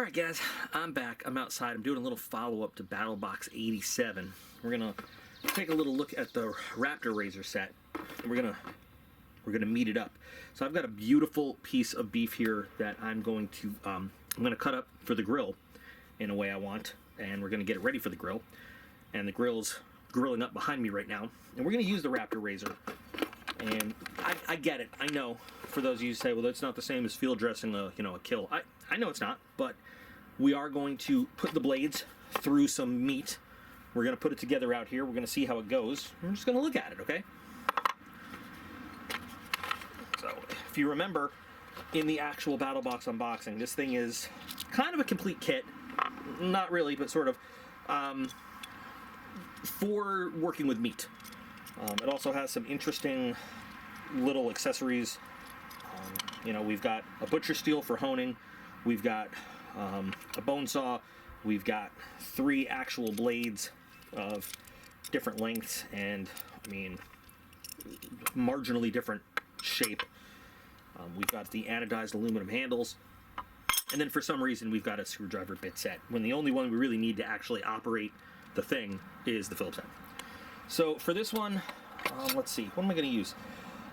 Alright guys, I'm back. I'm outside. I'm doing a little follow-up to BattlBox 87. We're gonna take a little look at the RaptoRazor set, and we're gonna meet it up. So I've got a beautiful piece of beef here that I'm going to cut up for the grill in a way I want, and we're gonna get it ready for the grill. And the grill's grilling up behind me right now, and we're gonna use the RaptoRazor. And I get it. I know. For those of you who say, well, that's not the same as field dressing a kill. I know it's not, but we are going to put the blades through some meat. We're going to put it together out here. We're going to see how it goes. We're just going to look at it, okay? So, if you remember, in the actual BattlBox unboxing, this thing is kind of a complete kit. Not really, but sort of, for working with meat. It also has some interesting little accessories. We've got a butcher steel for honing. We've got a bone saw. We've got 3 actual blades of different lengths and, marginally different shape. We've got the anodized aluminum handles. And then for some reason, we've got a screwdriver bit set, when the only one we really need to actually operate the thing is the Phillips head. So for this one, let's see, what am I going to use?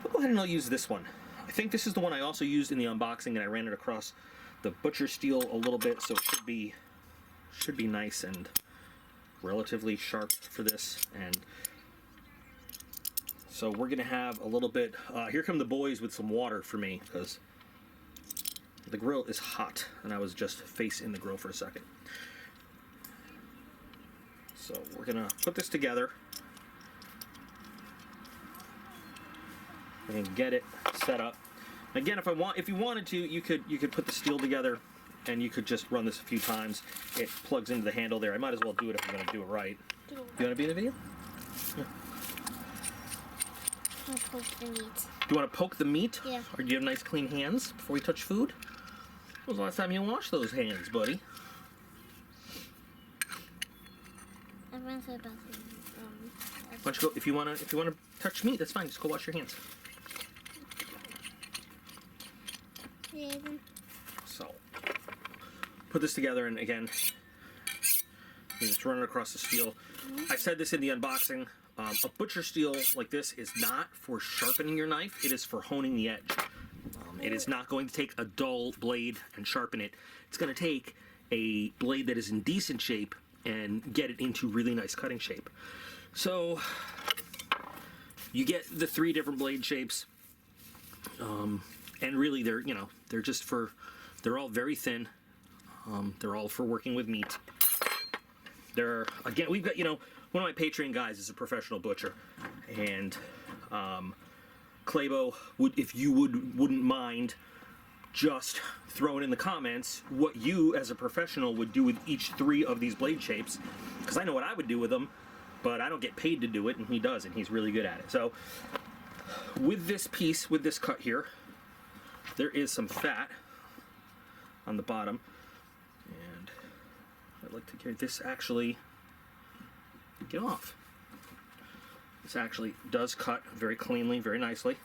I'll go ahead and I'll use this one. I think this is the one I also used in the unboxing, and I ran it across the butcher steel a little bit, so it should be nice and relatively sharp for this. And so we're gonna have a little bit. Here come the boys with some water for me, because the grill is hot, and I was just face in the grill for a second. So we're gonna put this together and get it set up. Again, if you wanted to, you could put the steel together, and you could just run this a few times. It plugs into the handle there. I might as well do it if I'm going to do it right. Do you want to be in the video? Yeah. I'll poke the meat. Do you want to poke the meat? Yeah. Or do you have nice clean hands before you touch food? When was the last time you washed those hands, buddy? I ran to the bathroom. Why don't you go, if you want to touch meat, that's fine. Just go wash your hands. Yeah. So, put this together, and again, you just run it across the steel. I said this in the unboxing. A butcher steel like this is not for sharpening your knife. It is for honing the edge. It is not going to take a dull blade and sharpen it. It's going to take a blade that is in decent shape and get it into really nice cutting shape. So you get the 3 different blade shapes, and really they're just for, they're all very thin. They're all for working with meat. Again, we've got, one of my Patreon guys is a professional butcher, and Claybo, if you wouldn't mind just throwing in the comments what you as a professional would do with each 3 of these blade shapes, because I know what I would do with them, but I don't get paid to do it, and he does, and he's really good at it. So with this piece, with this cut here, there is some fat on the bottom, and I'd like to get this actually get off. This actually does cut very cleanly, very nicely.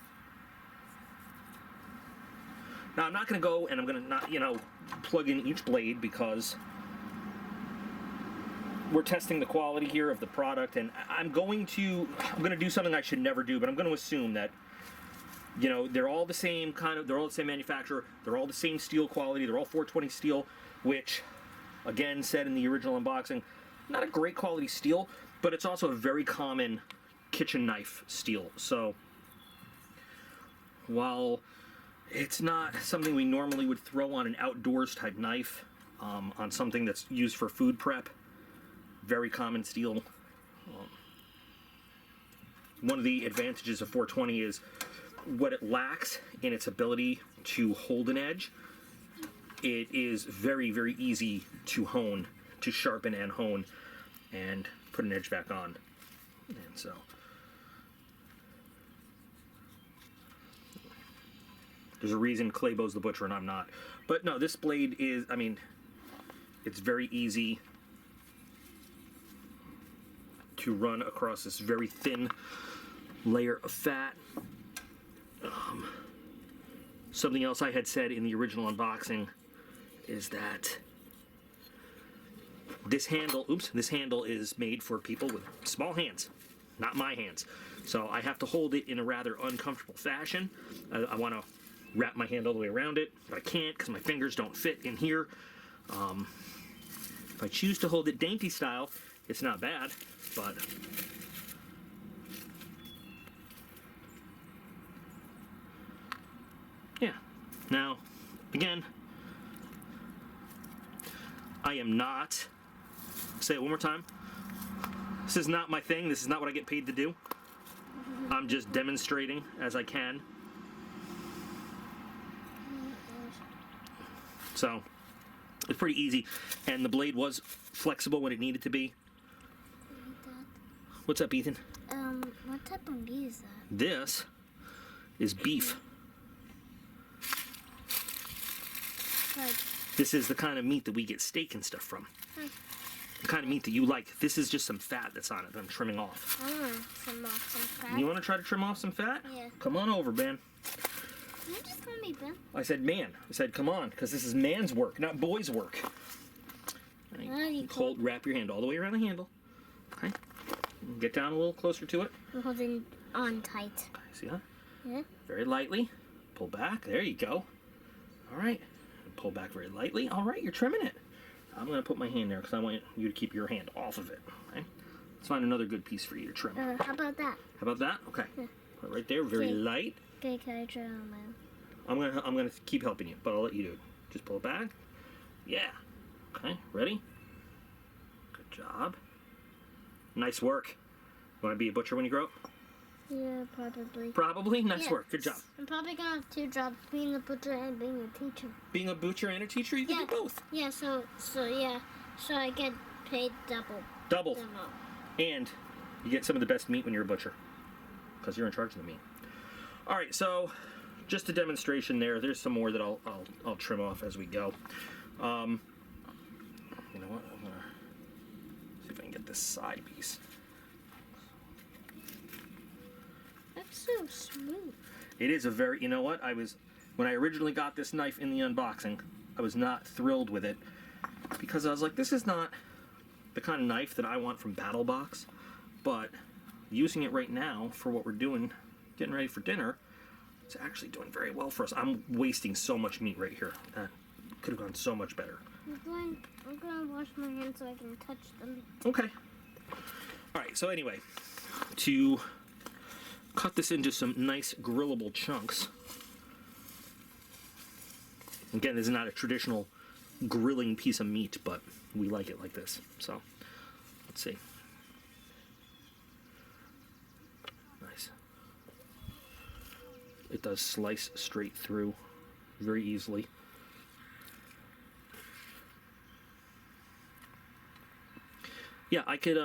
Now I'm not going to go and I'm going to not, plug in each blade, because we're testing the quality here of the product, and I'm going to do something I should never do, but I'm going to assume that they're all the same they're all the same manufacturer, they're all the same steel quality, they're all 420 steel, which, again, said in the original unboxing, not a great quality steel, but it's also a very common kitchen knife steel. So while it's not something we normally would throw on an outdoors type knife, on something that's used for food prep, very common steel. One of the advantages of 420 is what it lacks in its ability to hold an edge. It is very, very easy to hone, to sharpen and hone, and put an edge back on. And so there's a reason Claybo's the butcher and I'm not. But no, this blade is, it's very easy to run across this very thin layer of fat. Something else I had said in the original unboxing is that this handle, this handle is made for people with small hands, not my hands. So I have to hold it in a rather uncomfortable fashion. I want to wrap my hand all the way around it, but I can't because my fingers don't fit in here. If I choose to hold it dainty style, it's not bad, but yeah. Now, again, I am not, say it one more time, this is not my thing, this is not what I get paid to do. I'm just demonstrating as I can. So, it's pretty easy, and the blade was flexible when it needed to be. What's up, Ethan? What type of meat is that? This is beef. Like, This is the kind of meat that we get steak and stuff from. The kind of meat that you like. This is just some fat that's on it that I'm trimming off. I want some off some fat. You want to try to trim off some fat? Yeah. Come on over, Ben. You just call me Ben. I said man. I said come on, because this is man's work, not boy's work. Wrap your hand all the way around the handle. Okay. Get down a little closer to it. I'm holding on tight. Okay, see that? Yeah. Very lightly. Pull back. There you go. All right. Pull back very lightly. All right, you're trimming it. I'm going to put my hand there because I want you to keep your hand off of it. Okay. Let's find another good piece for you to trim. How about that? How about that? Okay. Yeah. Put it right there, very Okay. light. Okay, can I try on my own? I'm gonna keep helping you, but I'll let you do it. Just pull it back. Yeah. Okay. Ready? Good job. Nice work. You want to be a butcher when you grow up? Yeah, probably. Probably. Nice Yeah. work. Good job. I'm probably gonna have 2 jobs, being a butcher and being a teacher. Being a butcher and a teacher, you can Yeah. do both. Yeah, so I get paid double. Double. the amount. And you get some of the best meat when you're a butcher, because you're in charge of the meat. All right. So, just a demonstration there. There's some more that I'll trim off as we go. You know what? I'm gonna see if I can get this side piece. That's so smooth. It is a very, you know what, when I originally got this knife in the unboxing, I was not thrilled with it, because I was like, this is not the kind of knife that I want from BattlBox, but using it right now for what we're doing, getting ready for dinner, it's actually doing very well for us. I'm wasting so much meat right here. That could have gone so much better. I'm going to wash my hands so I can touch them. Okay. All right, so anyway, to cut this into some nice grillable chunks. Again, this is not a traditional grilling piece of meat, but we like it like this. So, let's see. Nice. It does slice straight through very easily. Yeah, I could,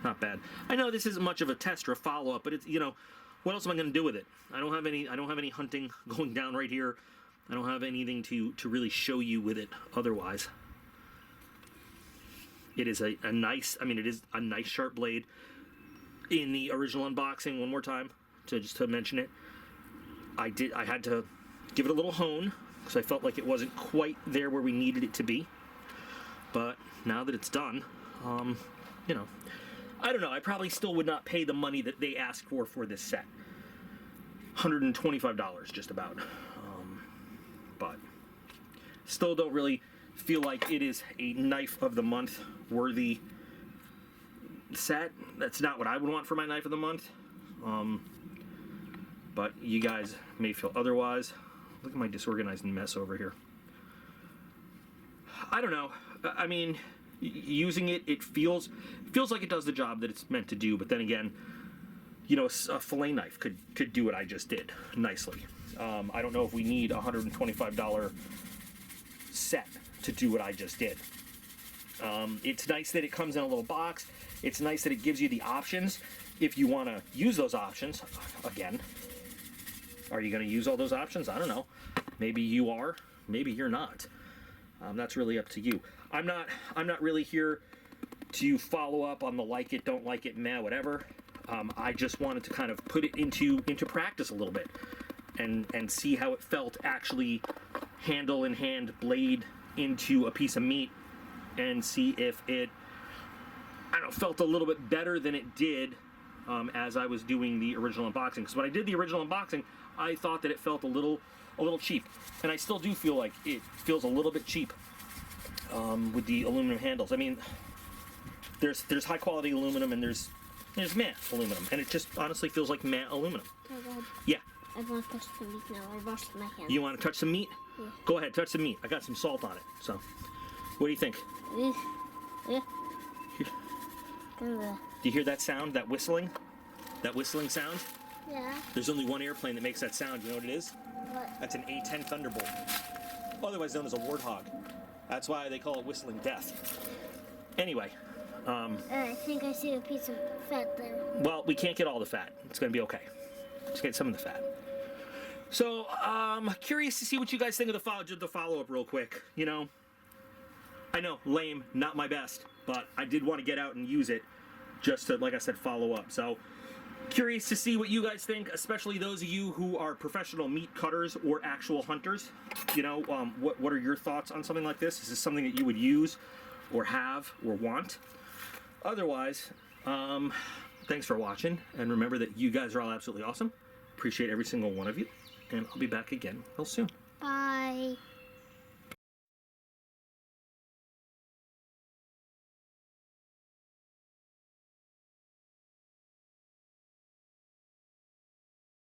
not bad. I know this isn't much of a test or a follow-up, but it's, you know, what else am I going to do with it? I don't have any hunting going down right here. I don't have anything to really show you with it otherwise. It is a nice, I mean, it is a nice sharp blade. In the original unboxing, one more time, just to mention it, I had to give it a little hone because I felt like it wasn't quite there where we needed it to be. But now that it's done, you know, I don't know. I probably still would not pay the money that they asked for this set. $125, just about. But still don't really feel like it is a knife of the month worthy set. That's not what I would want for my knife of the month. But you guys may feel otherwise. Look at my disorganized mess over here. I don't know. I mean, using it, it feels like it does the job that it's meant to do. But then again, you know, a fillet knife could do what I just did nicely. I don't know if we need a $125 set to do what I just did. It's nice that it comes in a little box. It's nice that it gives you the options if you want to use those options. Again, are you going to use all those options? I don't know. Maybe you are. Maybe you're not. That's really up to you. I'm not really here to follow up on the like it, don't like it, meh, whatever. I just wanted to kind of put it into practice a little bit and see how it felt actually handle in hand, blade into a piece of meat and see if it, I don't know, felt a little bit better than it did as I was doing the original unboxing. Because when I did the original unboxing, I thought that it felt a little cheap, and I still do feel like it feels a little bit cheap with the aluminum handles. I mean, there's high quality aluminum and there's matte aluminum, and it just honestly feels like matte aluminum. Oh, Dad, Yeah. I want to touch the meat now. I washed my hands. You want to touch some meat? Yeah. Go ahead, touch some meat. I got some salt on it. So, what do you think? Yeah. Do you hear that sound? That whistling? That whistling sound? Yeah. There's only one airplane that makes that sound. You know what it is? What? That's an A-10 Thunderbolt, otherwise known as a warthog. That's why they call it whistling death. Anyway, I think I see a piece of fat there. well, we can't get all the fat. It's going to be okay. Just get some of the fat. So, curious to see what you guys think of the follow-up real quick. You know, I know, lame, not my best, but I did want to get out and use it just to, like I said, follow up. So, curious to see what you guys think, especially those of you who are professional meat cutters or actual hunters. You know, what are your thoughts on something like this? Is this something that you would use or have or want? Otherwise, thanks for watching, and remember that you guys are all absolutely awesome. Appreciate every single one of you, and I'll be back again real soon.